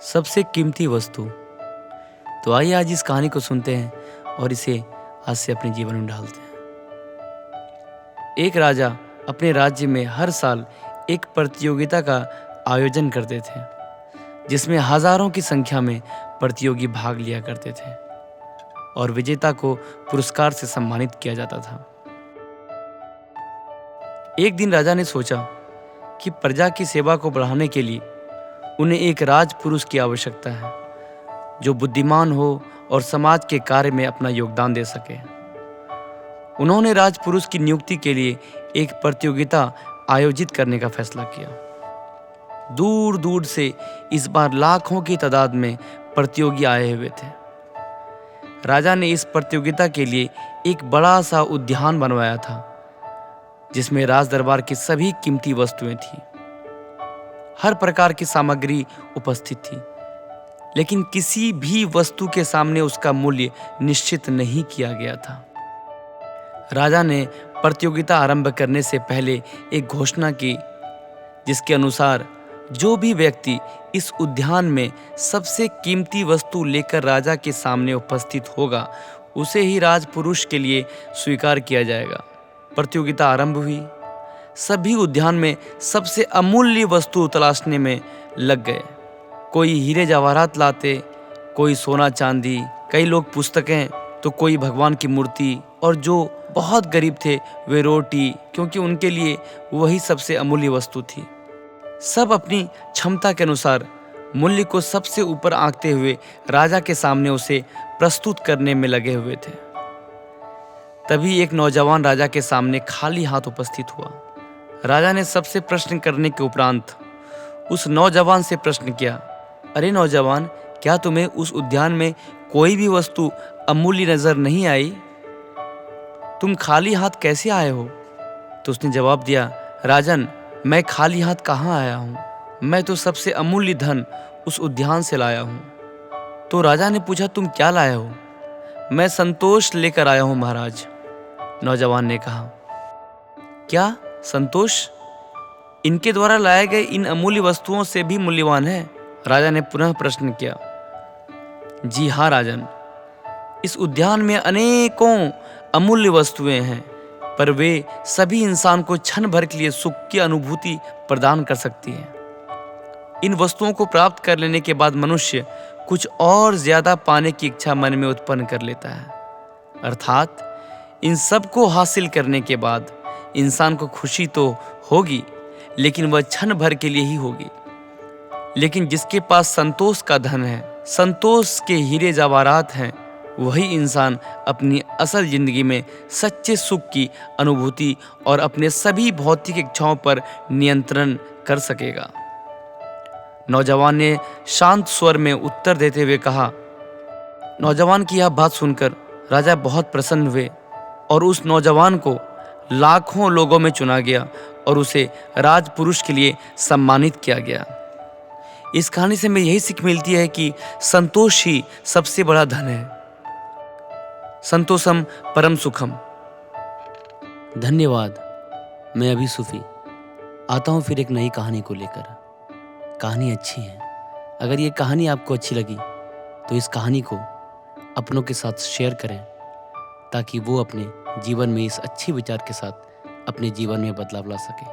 सबसे कीमती वस्तु। तो आइए आज इस कहानी को सुनते हैं और इसे आज से अपने जीवन में ढालते हैं। एक राजा अपने राज्य में हर साल एक प्रतियोगिता का आयोजन करते थे, जिसमें हजारों की संख्या में प्रतियोगी भाग लिया करते थे और विजेता को पुरस्कार से सम्मानित किया जाता था। एक दिन राजा ने सोचा कि प्रजा की सेवा को बढ़ाने के लिए उन्हें एक राजपुरुष की आवश्यकता है, जो बुद्धिमान हो और समाज के कार्य में अपना योगदान दे सके। उन्होंने राजपुरुष की नियुक्ति के लिए एक प्रतियोगिता आयोजित करने का फैसला किया। दूर दूर से इस बार लाखों की तादाद में प्रतियोगी आए हुए थे। राजा ने इस प्रतियोगिता के लिए एक बड़ा सा उद्यान बनवाया था, जिसमें राज दरबार की सभी कीमती वस्तुएं थीं। हर प्रकार की सामग्री उपस्थित थी, लेकिन किसी भी वस्तु के सामने उसका मूल्य निश्चित नहीं किया गया था। राजा ने प्रतियोगिता आरंभ करने से पहले एक घोषणा की, जिसके अनुसार जो भी व्यक्ति इस उद्यान में सबसे कीमती वस्तु लेकर राजा के सामने उपस्थित होगा, उसे ही राजपुरुष के लिए स्वीकार किया जाएगा। प्रतियोगिता आरंभ हुई। सभी उद्यान में सबसे अमूल्य वस्तु तलाशने में लग गए। कोई हीरे जवाहरात लाते, कोई सोना चांदी, कई लोग पुस्तकें, तो कोई भगवान की मूर्ति, और जो बहुत गरीब थे वे रोटी, क्योंकि उनके लिए वही सबसे अमूल्य वस्तु थी। सब अपनी क्षमता के अनुसार मूल्य को सबसे ऊपर आंकते हुए राजा के सामने उसे प्रस्तुत करने में लगे हुए थे। तभी एक नौजवान राजा के सामने खाली हाथ उपस्थित हुआ। राजा ने सबसे प्रश्न करने के उपरांत उस नौजवान से प्रश्न किया, अरे नौजवान, क्या तुम्हें उस उद्यान में कोई भी वस्तु अमूल्य नजर नहीं आई? तुम खाली हाथ कैसे आए हो? तो उसने जवाब दिया, राजन, मैं खाली हाथ कहाँ आया हूँ, मैं तो सबसे अमूल्य धन उस उद्यान से लाया हूँ। तो राजा ने पूछा, तुम क्या लाए हो? मैं संतोष लेकर आया हूँ महाराज, नौजवान ने कहा। क्या संतोष इनके द्वारा लाए गए इन अमूल्य वस्तुओं से भी मूल्यवान है? राजा ने पुनः प्रश्न किया। जी हाँ राजन, इस उद्यान में अनेकों अमूल्य वस्तुएं हैं, पर वे सभी इंसान को क्षण भर के लिए सुख की अनुभूति प्रदान कर सकती हैं। इन वस्तुओं को प्राप्त कर लेने के बाद मनुष्य कुछ और ज्यादा पाने की इच्छा मन में उत्पन्न कर लेता है। अर्थात इन सब को हासिल करने के बाद इंसान को खुशी तो होगी, लेकिन वह क्षण भर के लिए ही होगी। लेकिन जिसके पास संतोष का धन है, संतोष के हीरे जवाहरात हैं, वही इंसान अपनी असल जिंदगी में सच्चे सुख की अनुभूति और अपने सभी भौतिक इच्छाओं पर नियंत्रण कर सकेगा। नौजवान ने शांत स्वर में उत्तर देते हुए कहा। नौजवान की यह बात सुनकर राजा बहुत प्रसन्न हुए और उस नौजवान को लाखों लोगों में चुना गया और उसे राजपुरुष के लिए सम्मानित किया गया। इस कहानी से हमें यही सीख मिलती है कि संतोष ही सबसे बड़ा धन है। संतोषम परम सुखम। धन्यवाद। मैं अभी सूफी आता हूँ फिर एक नई कहानी को लेकर। कहानी अच्छी है। अगर ये कहानी आपको अच्छी लगी तो इस कहानी को अपनों के साथ शेयर करें, ताकि वो अपने जीवन में इस अच्छे विचार के साथ अपने जीवन में बदलाव ला सके।